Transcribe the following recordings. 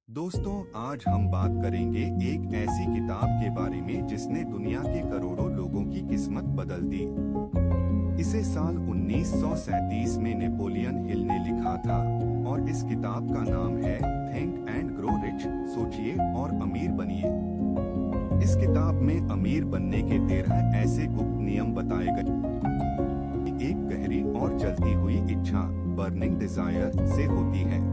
दोस्तों, आज हम बात करेंगे एक ऐसी किताब के बारे में जिसने दुनिया के करोड़ों लोगों की किस्मत बदल दी। इसे साल 1937 में नेपोलियन हिल ने लिखा था और इस किताब का नाम है थिंक एंड ग्रो रिच, सोचिए और अमीर बनिए। इस किताब में अमीर बनने के 13 ऐसे गुप्त नियम बताए गए। एक गहरी और जलती हुई इच्छा, बर्निंग डिजायर से होती है।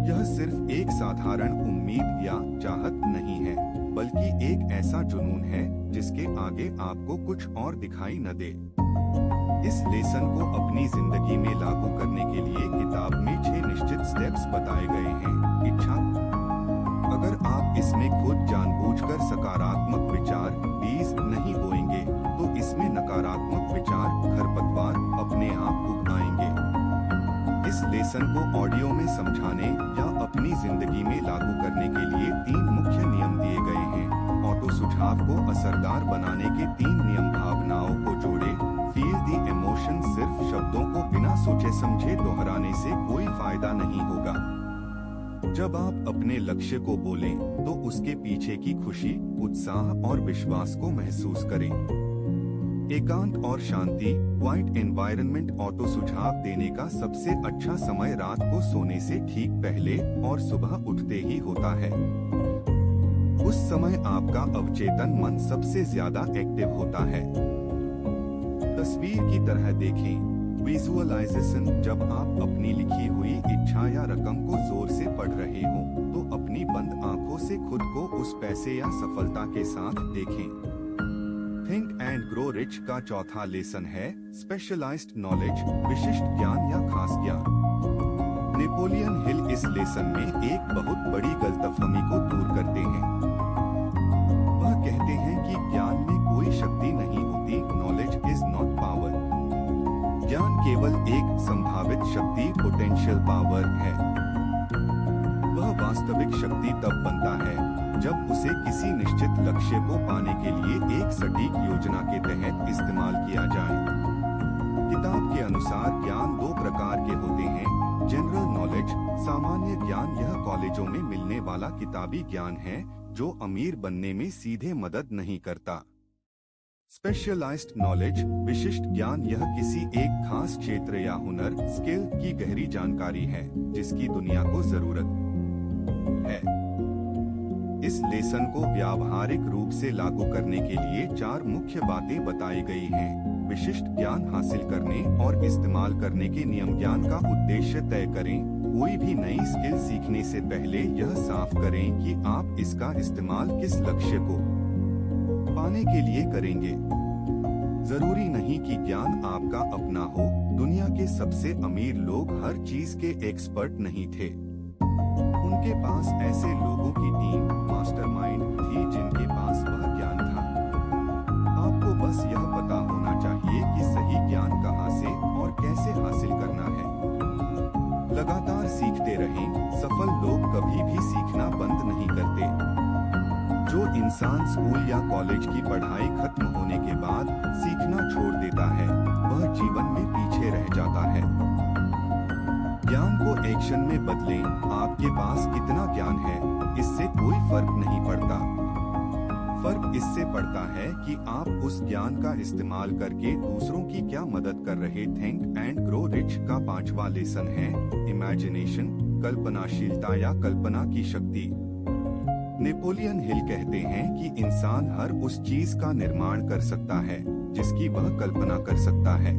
यह सिर्फ एक साधारण उम्मीद या चाहत नहीं है, बल्कि एक ऐसा जुनून है जिसके आगे आपको कुछ और दिखाई न दे। इस लेसन को अपनी जिंदगी में लागू करने के लिए किताब में 6 निश्चित स्टेप्स बताए गए हैं। इच्छा, अगर आप इसमें खुद जानबूझकर सकारात्मक विचार बीज नहीं बोएंगे, तो इसमें नकारात्मक विचार खरपतवार अपने आप उग आएंगे। इस लेसन को ऑडियो में समझाने या अपनी जिंदगी में लागू करने के लिए 3 मुख्य नियम दिए गए हैं। ऑटो सुझाव को असरदार बनाने के 3 नियम। भावनाओं को जोड़े, फील द इमोशन। सिर्फ शब्दों को बिना सोचे समझे दोहराने से कोई फायदा नहीं होगा। जब आप अपने लक्ष्य को बोलें, तो उसके पीछे की खुशी, उत्साह और विश्वास को महसूस करें। एकांत और शांति, क्वाइट एनवायरनमेंट। ऑटो सुझाव देने का सबसे अच्छा समय रात को सोने से ठीक पहले और सुबह उठते ही होता है। उस समय आपका अवचेतन मन सबसे ज्यादा एक्टिव होता है। तस्वीर की तरह देखें, विजुअलाइजेशन। जब आप अपनी लिखी हुई इच्छा या रकम को जोर से पढ़ रहे हो, तो अपनी बंद आंखों से खुद को उस पैसे या सफलता के साथ देखें। थिंक एंड ग्रो रिच का चौथा लेसन है स्पेशलाइज्ड नॉलेज, विशिष्ट ज्ञान या खास ज्ञान। नेपोलियन हिल इस लेसन में एक बहुत बड़ी गलतफहमी को दूर करते हैं। वह कहते हैं कि ज्ञान में कोई शक्ति नहीं होती। Knowledge is not power. ज्ञान केवल एक संभावित शक्ति, पोटेंशियल पावर है। वह वास्तविक शक्ति तब बनता है जब उसे किसी निश्चित लक्ष्य को पाने के लिए एक सटीक योजना के तहत इस्तेमाल किया जाए। किताब के अनुसार ज्ञान 2 प्रकार के होते हैं। जनरल नॉलेज, सामान्य ज्ञान। यह कॉलेजों में मिलने वाला किताबी ज्ञान है जो अमीर बनने में सीधे मदद नहीं करता। स्पेशलाइज्ड नॉलेज, विशिष्ट ज्ञान। यह किसी एक खास क्षेत्र या हुनर, स्किल की गहरी जानकारी है जिसकी दुनिया को जरूरत है। इस लेसन को व्यावहारिक रूप से लागू करने के लिए 4 मुख्य बातें बताई गई हैं। विशिष्ट ज्ञान हासिल करने और इस्तेमाल करने के नियम। ज्ञान का उद्देश्य तय करें। कोई भी नई स्किल सीखने से पहले यह साफ करें कि आप इसका इस्तेमाल किस लक्ष्य को पाने के लिए करेंगे। जरूरी नहीं कि ज्ञान आपका अपना हो। दुनिया के सबसे अमीर लोग हर चीज के एक्सपर्ट नहीं थे। उनके पास ऐसे लोगों की टीम, मास्टरमाइंड थी जिनके पास वह ज्ञान था। आपको बस यह पता होना चाहिए कि सही ज्ञान कहां से और कैसे हासिल करना है। लगातार सीखते रहें। सफल लोग कभी भी सीखना बंद नहीं करते। जो इंसान स्कूल या कॉलेज की पढ़ाई खत्म होने के बाद सीखना छोड़ देता है, वह जीवन में पीछे रह जाता है। ज्ञान को एक्शन में बदलें। आपके पास कितना ज्ञान है, इससे कोई फर्क नहीं पड़ता। फर्क इससे पड़ता है कि आप उस ज्ञान का इस्तेमाल करके दूसरों की क्या मदद कर रहे। थिंक एंड ग्रो रिच का 5वां लेसन है इमेजिनेशन, कल्पनाशीलता या कल्पना की शक्ति। नेपोलियन हिल कहते हैं कि इंसान हर उस चीज का निर्माण कर सकता है जिसकी वह कल्पना कर सकता है।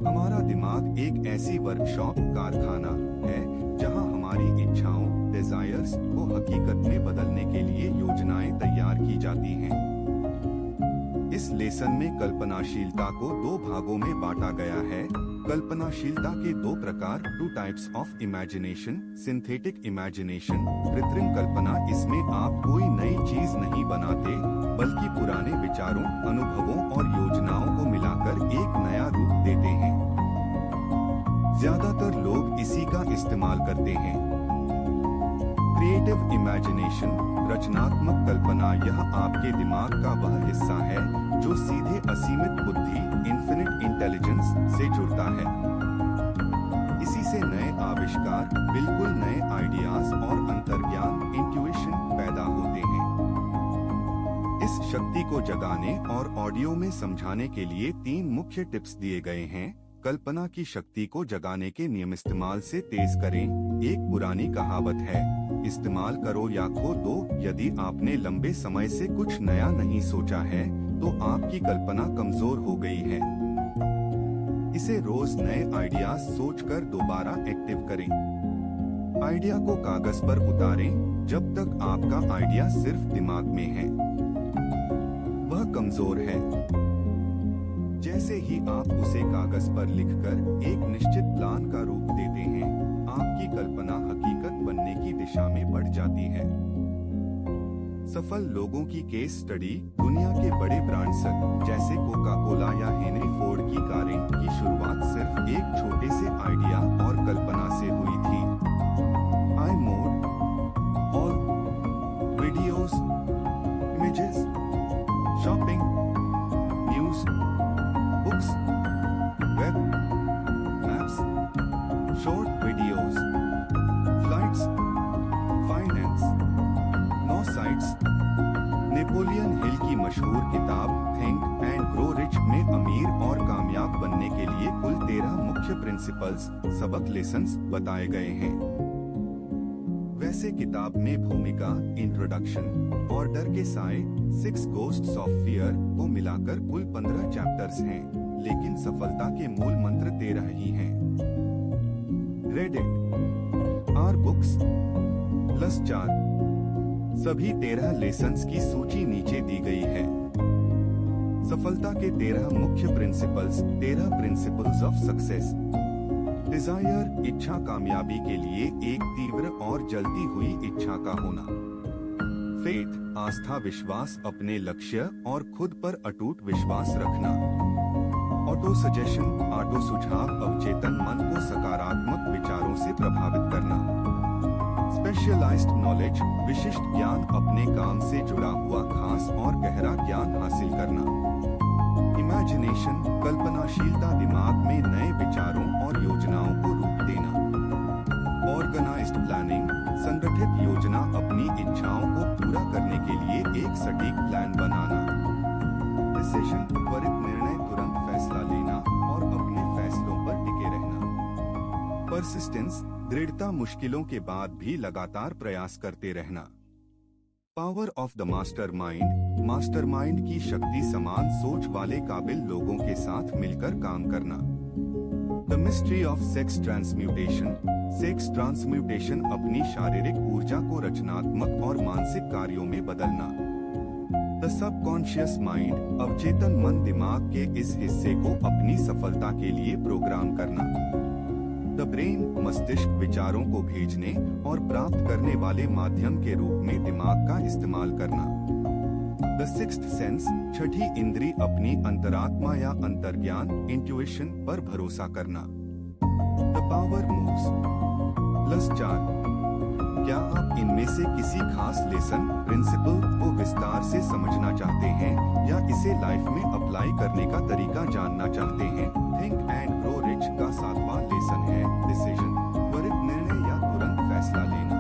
हमारा दिमाग एक ऐसी वर्कशॉप, कारखाना है जहां हमारी इच्छाओं, डिजायर्स को हकीकत में बदलने के लिए योजनाएं तैयार की जाती हैं। इस लेसन में कल्पनाशीलता को 2 भागों में बांटा गया है। कल्पनाशीलता के 2 प्रकार, 2 types of imagination. Synthetic imagination, कृत्रिम कल्पना। इसमें आप कोई नई चीज नहीं बनाते, बल्कि पुराने विचारों, अनुभवों और योजनाओं को मिलाकर एक नया रूप देते हैं। ज्यादातर लोग इसी का इस्तेमाल करते हैं। क्रिएटिव इमेजिनेशन, रचनात्मक कल्पना। यह आपके दिमाग का वह हिस्सा है जो सीधे असीमित बुद्धि, इन्फिनिट इंटेलिजेंस से जुड़ता है। इसी से नए आविष्कार, बिल्कुल नए आइडिया शक्ति को जगाने और ऑडियो में समझाने के लिए 3 मुख्य टिप्स दिए गए हैं। कल्पना की शक्ति को जगाने के नियम इस्तेमाल से तेज करें। एक पुरानी कहावत है, इस्तेमाल करो या खो दो। यदि आपने लंबे समय से कुछ नया नहीं सोचा है तो आपकी कल्पना कमजोर हो गई है। इसे रोज नए आइडियाज सोचकर दोबारा एक्टिव करें। आइडिया को कागज पर उतारें। जब तक आपका आइडिया सिर्फ दिमाग में है, वह कमजोर है। जैसे ही आप उसे कागज पर लिखकर एक निश्चित प्लान का रूप देते हैं, आपकी कल्पना हकीकत बनने की दिशा में बढ़ जाती है। सफल लोगों की केस स्टडी दुनिया के बड़े ब्रांड्स जैसे कोका कोला या हेनरी फोर्ड की कारें की शुरुआत सिर्फ एक छोटे से आइडिया और कल्पना से हुई थी। आई मोड और videos, images, shopping, news, books, web, maps, short videos, flights, finance, 9 sites. Napoleon Hill की मशहूर किताब थिंक एंड ग्रो रिच में अमीर और कामयाब बनने के लिए कुल 13 मुख्य प्रिंसिपल्स, सबक लेसन्स बताए गए हैं। वैसे किताब में भूमिका, इंट्रोडक्शन और डर के साए 6 गोस्ट्स ऑफ फियर को मिलाकर कुल 15 चैप्टर्स हैं, लेकिन सफलता के मूल मंत्र 13 ही हैं। Read it, our books +4। सभी 13 लेसन्स की सूची नीचे दी गई है। सफलता के 13 मुख्य principles. 13 principles of success. Desire, इच्छा, कामयाबी के लिए एक तीव्र और जलती हुई इच्छा का होना। फेथ, आस्था, विश्वास, अपने लक्ष्य और खुद पर अटूट विश्वास रखना। ऑटो सजेशन, ऑटो सुझाव, अवचेतन मन को सकारात्मक विचारों से प्रभावित करना। स्पेशलाइज्ड नॉलेज, विशिष्ट ज्ञान, अपने काम से जुड़ा हुआ खास और गहरा ज्ञान हासिल करना। इमेजिनेशन, कल्पनाशीलता, दिमाग में नए विचारों और योजनाओं को रूप देना। ऑर्गेनाइज्ड प्लानिंग, संगठित योजना, अपनी इच्छाओं को पूरा करने के लिए एक सटीक प्लान बनाना। डिसीजन, त्वरित निर्णय, तुरंत फैसला लेना और अपने फैसलों पर टिके रहना। परसिस्टेंस, दृढ़ता, मुश्किलों के बाद भी लगातार प्रयास करते रहना। Power of the mastermind, mastermind की शक्ति, समान सोच वाले काबिल लोगों के साथ मिलकर काम करना। The mystery of sex transmutation, sex transmutation, अपनी शारीरिक ऊर्जा को रचनात्मक और मानसिक कार्यों में बदलना। द सबकॉन्शियस माइंड, अवचेतन मन, दिमाग के इस हिस्से को अपनी सफलता के लिए प्रोग्राम करना। द ब्रेन, मस्तिष्क, विचारों को भेजने और प्राप्त करने वाले माध्यम के रूप में दिमाग का इस्तेमाल करना। द सिक्स्थ सेंस, छठी इंद्री, अपनी अंतरात्मा या अंतर्ज्ञान, इंट्यूइशन पर भरोसा करना। The power moves +4। क्या आप इनमें से किसी खास लेसन, प्रिंसिपल को विस्तार से समझना चाहते हैं या इसे लाइफ में अप्लाई करने का तरीका जानना चाहते हैं? थिंक एंड ग्रो रिच का 7वां लेसन है डिसीजन, त्वरित निर्णय या तुरंत फैसला लेना।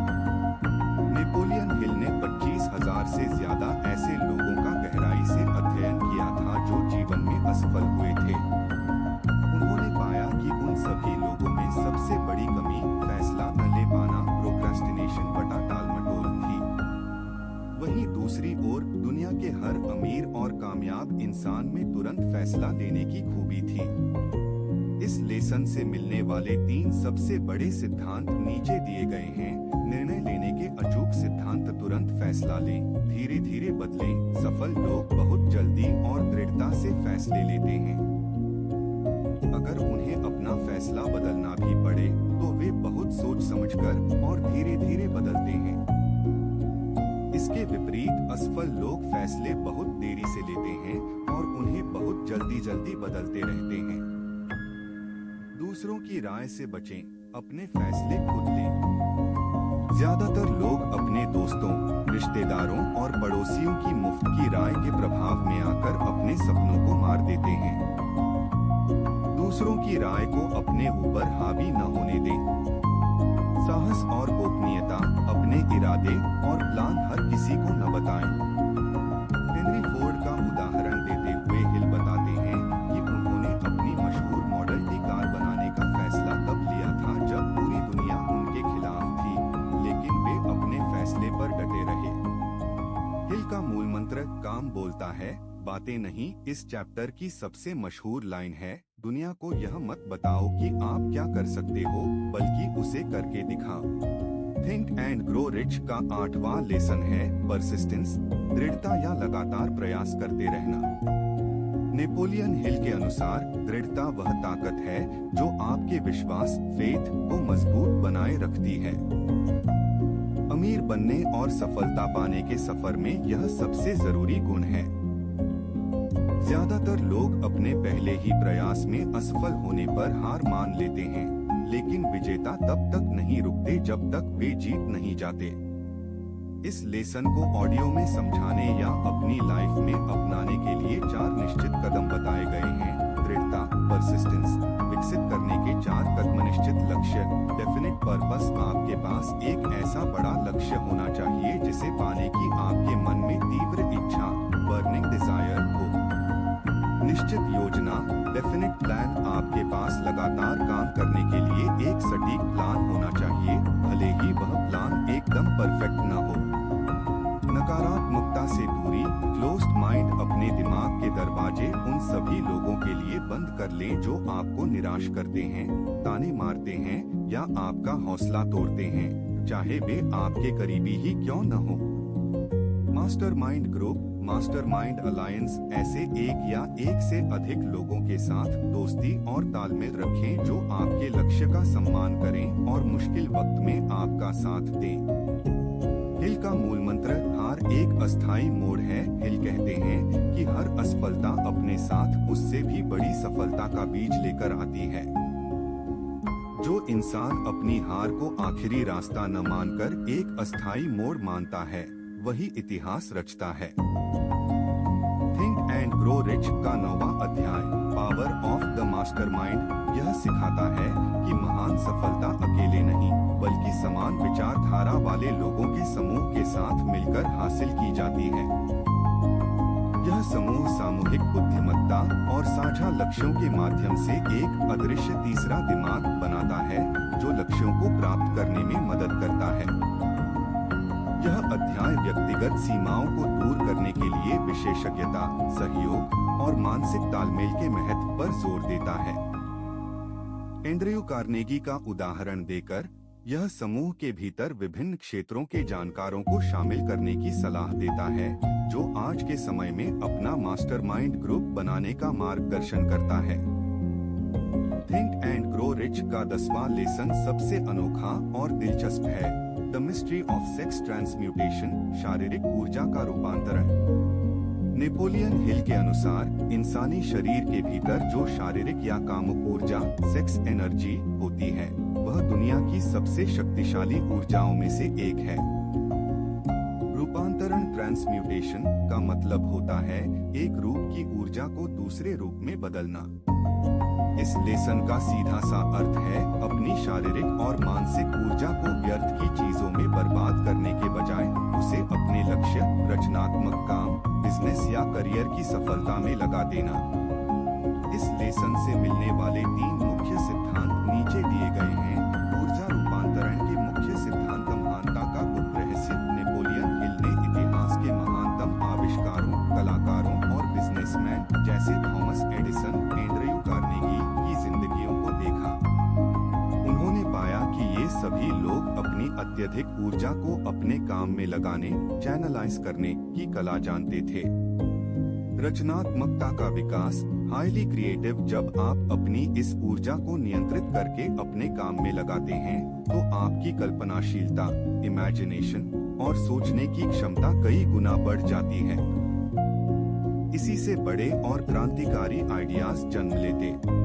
नेपोलियन हिल ने 25,000 से ज्यादा ऐसे लोगों का गहराई से अध्ययन किया था जो जीवन में असफल हुए थे। उन्होंने पाया कि उन सभी लोगों में सबसे बड़ी कमी फैसला न ले पाना, प्रोक्रेस्टिनेशन बटा टालमटोल थी। वहीं दूसरी ओर दुनिया के हर अमीर और कामयाब इंसान में तुरंत फैसला लेने की खूबी थी। इस लेसन से मिलने वाले 3 सबसे बड़े सिद्धांत नीचे दिए गए हैं। निर्णय लेने के अचूक सिद्धांत, तुरंत फैसला लें, धीरे धीरे बदलें। सफल लोग बहुत जल्दी और दृढ़ता से फैसले लेते हैं। अगर उन्हें अपना फैसला बदलना भी पड़े तो वे बहुत सोच समझकर और धीरे धीरे बदलते हैं। इसके विपरीत असफल लोग फैसले बहुत देरी से लेते हैं और उन्हें बहुत जल्दी जल्दी बदलते रहते हैं। दूसरों की राय से बचें, अपने फैसले खुद लें। ज्यादातर लोग अपने दोस्तों, रिश्तेदारों और पड़ोसियों की मुफ्त की राय के प्रभाव में आकर अपने सपनों को मार देते हैं। दूसरों की राय को अपने ऊपर हावी न होने दें। साहस और गोपनीयता, अपने इरादे और प्लान हर किसी को न बताएं। हेनरी फोर्ड मंत्र काम बोलता है, बातें नहीं। इस चैप्टर की सबसे मशहूर लाइन है, दुनिया को यह मत बताओ कि आप क्या कर सकते हो, बल्कि उसे करके दिखाओ। थिंक एंड ग्रो रिच का 8वां लेसन है परसिस्टेंस, दृढ़ता या लगातार प्रयास करते रहना। नेपोलियन हिल के अनुसार दृढ़ता वह ताकत है जो आपके विश्वास फेथ को मजबूत बनाए रखती है। अमीर बनने और सफलता पाने के सफर में यह सबसे जरूरी गुण है। ज्यादातर लोग अपने पहले ही प्रयास में असफल होने पर हार मान लेते हैं, लेकिन विजेता तब तक नहीं रुकते जब तक वे जीत नहीं जाते। इस लेसन को ऑडियो में समझाने या अपनी लाइफ में अपनाने के लिए 4 निश्चित कदम बताए गए हैं। दृढ़ता परसिस्टेंस, विकसित करने के 4 कदम। निश्चित लक्ष्य डेफिनेट पर्पस, आपके पास एक ऐसा बड़ा लक्ष्य होना चाहिए जिसे पाने की आपके मन में तीव्र इच्छा बर्निंग डिजायर हो। निश्चित योजना डेफिनेट प्लान, आपके पास लगातार काम करने के लिए एक सटीक प्लान होना चाहिए, भले ही वह प्लान एकदम परफेक्ट न हो। नकारात्मकता से दूरी क्लोज्ड माइंड, अपने दिमाग के दरवाजे उन सभी लोगों के लिए बंद कर लें जो आपको निराश करते हैं, ताने मारते हैं या आपका हौसला तोड़ते हैं, चाहे वे आपके करीबी ही क्यों न हो। मास्टरमाइंड ग्रुप मास्टरमाइंड अलायंस, ऐसे एक या एक से अधिक लोगों के साथ दोस्ती और तालमेल रखें जो आपके लक्ष्य का सम्मान करें और मुश्किल वक्त में आपका साथ दें। हिल का मूल मंत्र हार एक अस्थायी मोड़ है। हिल कहते हैं कि हर असफलता अपने साथ उससे भी बड़ी सफलता का बीज लेकर आती है। जो इंसान अपनी हार को आखिरी रास्ता न मानकर एक अस्थायी मोड़ मानता है, वही इतिहास रचता है। थिंक एंड ग्रो रिच का 9वां अध्याय पावर ऑफ द मास्टरमाइंड, यह सिखाता है कि महान सफलता अकेले नहीं बल्कि समान विचारधारा वाले लोगों के समूह के साथ मिलकर हासिल की जाती है। यह समूह सामूहिक बुद्धिमत्ता और साझा लक्ष्यों के माध्यम से एक अदृश्य तीसरा दिमाग बनाता है जो लक्ष्यों को प्राप्त करने में मदद करता है। यह अध्याय व्यक्तिगत सीमाओं को दूर करने के लिए विशेषज्ञता, सहयोग और मानसिक तालमेल के महत्व पर जोर देता है। एंड्रयू कार्नेगी का उदाहरण देकर यह समूह के भीतर विभिन्न क्षेत्रों के जानकारों को शामिल करने की सलाह देता है, जो आज के समय में अपना मास्टरमाइंड ग्रुप बनाने का मार्गदर्शन करता है। थिंक एंड ग्रो रिच का 10वां लेसन सबसे अनोखा और दिलचस्प है, the mystery of sex transmutation, शारीरिक ऊर्जा का रूपांतरण। नेपोलियन हिल के अनुसार इंसानी शरीर के भीतर जो शारीरिक या कामुक ऊर्जा सेक्स एनर्जी होती है, वह दुनिया की सबसे शक्तिशाली ऊर्जाओं में से एक है। रूपांतरण ट्रांसम्यूटेशन का मतलब होता है एक रूप की ऊर्जा को दूसरे रूप में बदलना। इस लेसन का सीधा सा अर्थ है अपनी शारीरिक और मानसिक ऊर्जा को व्यर्थ की चीजों में बर्बाद करने के बजाय उसे अपने लक्ष्य, रचनात्मक काम, बिजनेस या करियर की सफलता में लगा देना। इस लेसन से मिलने वाले 3 मुख्य सिद्धांत नीचे दिए गए हैं। ऊर्जा रूपांतरण के मुख्य सिद्धांत, महानता का गुप्त रहस्य। नेपोलियन हिल ने इतिहास के महानतम आविष्कारों, कलाकारों और बिजनेसमैन जैसे थॉमस एडिसन, एंड्रयू कार्नेगी की जिंदगियों को देखा। उन्होंने पाया कि ये सभी लोग अपनी अत्यधिक ऊर्जा को अपने काम में लगाने, चैनलाइज करने की कला जानते थे। रचनात्मकता का विकास, हाईली क्रिएटिव, जब आप अपनी इस ऊर्जा को नियंत्रित करके अपने काम में लगाते हैं तो आपकी कल्पनाशीलता, इमेजिनेशन और सोचने की क्षमता कई गुना बढ़ जाती है। इसी से बड़े और क्रांतिकारी आइडियाज जन्म लेते हैं।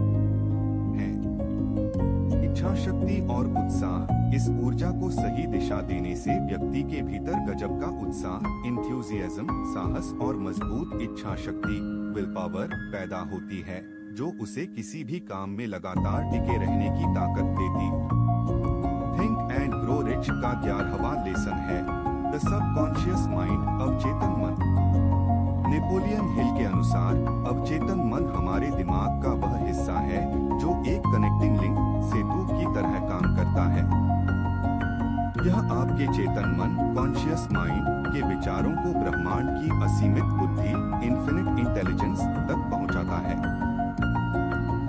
इच्छा शक्ति और उत्साह, इस ऊर्जा को सही दिशा देने से व्यक्ति के भीतर गजब का उत्साह, इंथ्यूजियाज्म, साहस और मजबूत इच्छा शक्ति, विल पावर पैदा होती है, जो उसे किसी भी काम में लगातार टिके रहने की ताकत देती। थिंक एंड ग्रो रिच का 11वां लेसन है द सबकॉन्शियस माइंड, अवचेतन मन। नेपोलियन हिल के अनुसार अवचेतन मन हमारे दिमाग का वह हिस्सा है जो एक कनेक्टिंग लिंक, सेतु की तरह काम करता है। यह आपके चेतन मन कॉन्शियस माइंड के विचारों को ब्रह्मांड की असीमित बुद्धि इन्फिनिट इंटेलिजेंस तक पहुंचाता है।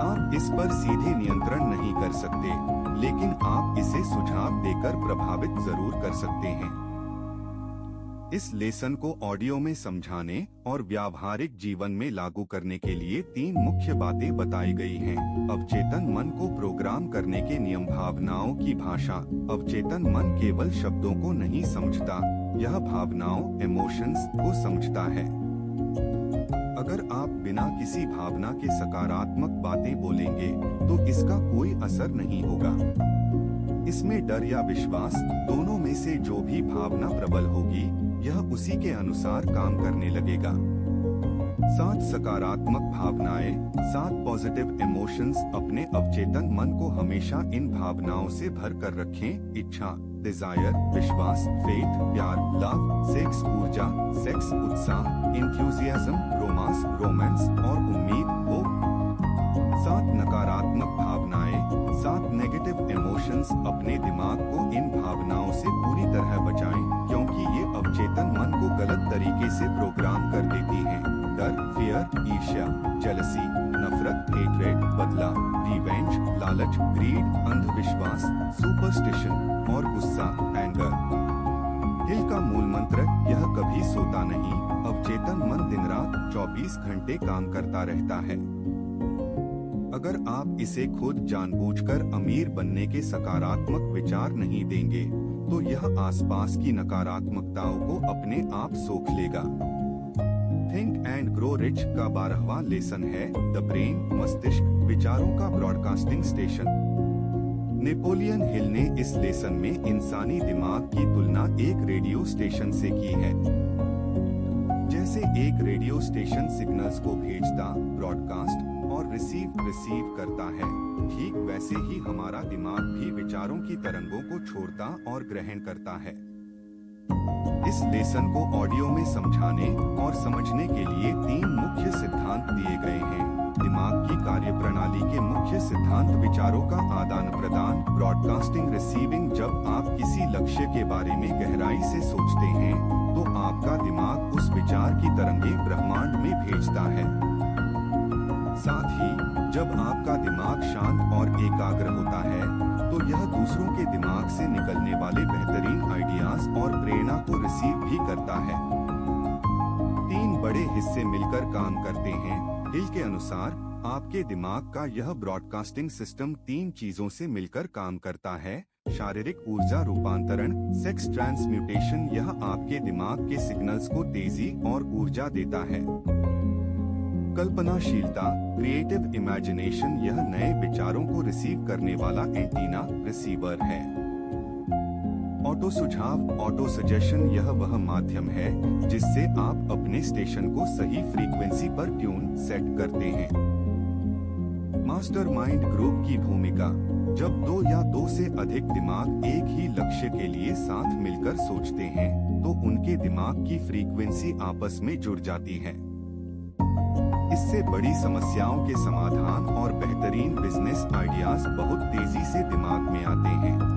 आप इस पर सीधे नियंत्रण नहीं कर सकते, लेकिन आप इसे सुझाव देकर प्रभावित जरूर कर सकते हैं। इस लेसन को ऑडियो में समझाने और व्यावहारिक जीवन में लागू करने के लिए 3 मुख्य बातें बताई गई हैं। अवचेतन मन को प्रोग्राम करने के नियम। भावनाओं की भाषा। अवचेतन मन केवल शब्दों को नहीं समझता, यह भावनाओं इमोशंस को समझता है। अगर आप बिना किसी भावना के सकारात्मक बातें बोलेंगे तो इसका कोई असर नहीं होगा। इसमें डर या विश्वास दोनों में से जो भी भावना प्रबल होगी, यह उसी के अनुसार काम करने लगेगा। 7 सकारात्मक भावनाएं। 7 पॉजिटिव इमोशंस। अपने अवचेतन मन को हमेशा इन भावनाओं से भर कर रखें। इच्छा डिजायर, विश्वास फेथ, प्यार लव, सेक्स ऊर्जा सेक्स, उत्साह इंथ्यूजियाज्म, रोमांस और उम्मीद होप। 7 नकारात्मक भावनाएं। 7 नेगेटिव इमोशंस। अपने दिमाग को इन भावनाओं से पूरी तरह बचाएं, क्योंकि ये अवचेतन मन को गलत तरीके से प्रोग्राम कर देती हैं। डर फियर, ईर्ष्या जेलसी, नफरत हेट्रेड, बदला रिवेंज, लालच ग्रीड, अंधविश्वास सुपरस्टिशन और गुस्सा एंगर। हिल का मूल मंत्र यह कभी सोता नहीं। अवचेतन मन दिन रात 24 घंटे काम करता रहता है। अगर आप इसे खुद जानबूझकर अमीर बनने के सकारात्मक विचार नहीं देंगे, तो यह आसपास की नकारात्मकताओं को अपने आप सोख लेगा। थिंक एंड ग्रो रिच का 12वां लेसन है द ब्रेन, मस्तिष्क विचारों का ब्रॉडकास्टिंग स्टेशन। नेपोलियन हिल ने इस लेसन में इंसानी दिमाग की तुलना एक रेडियो स्टेशन से की है। जैसे एक रेडियो स्टेशन सिग्नल्स को भेजता, ब्रॉडकास्ट और रिसीव करता है, ठीक वैसे ही हमारा दिमाग भी विचारों की तरंगों को छोड़ता और ग्रहण करता है। इस लेसन को ऑडियो में समझाने और समझने के लिए 3 मुख्य सिद्धांत दिए गए हैं। दिमाग की कार्यप्रणाली के मुख्य सिद्धांत। विचारों का आदान प्रदान, ब्रॉडकास्टिंग रिसीविंग। जब आप किसी लक्ष्य के बारे में गहराई से सोचते हैं, तो आपका दिमाग उस विचार की तरंगें ब्रह्मांड में भेजता है। साथ ही जब आपका दिमाग शांत और एकाग्र होता है, तो यह दूसरों के दिमाग से निकलने वाले बेहतरीन आइडियाज और प्रेरणा को रिसीव भी करता है। 3 बड़े हिस्से मिलकर काम करते हैं। हिल के अनुसार आपके दिमाग का यह ब्रॉडकास्टिंग सिस्टम 3 चीजों से मिलकर काम करता है। शारीरिक ऊर्जा रूपांतरण सेक्स ट्रांसम्यूटेशन। यह आपके दिमाग के सिग्नल्स को तेजी और ऊर्जा देता है। कल्पनाशीलता क्रिएटिव इमेजिनेशन। यह नए विचारों को रिसीव करने वाला एंटीना रिसीवर है। ऑटो सुझाव ऑटो सजेशन। यह वह माध्यम है जिससे आप अपने स्टेशन को सही फ्रीक्वेंसी पर ट्यून सेट करते हैं। मास्टरमाइंड ग्रुप की भूमिका। जब 2 या 2 से अधिक दिमाग एक ही लक्ष्य के लिए साथ मिलकर सोचते हैं, तो उनके दिमाग की फ्रीक्वेंसी आपस में जुड़ जाती है। इससे बड़ी समस्याओं के समाधान और बेहतरीन बिजनेस आइडियाज बहुत तेजी से दिमाग में आते हैं।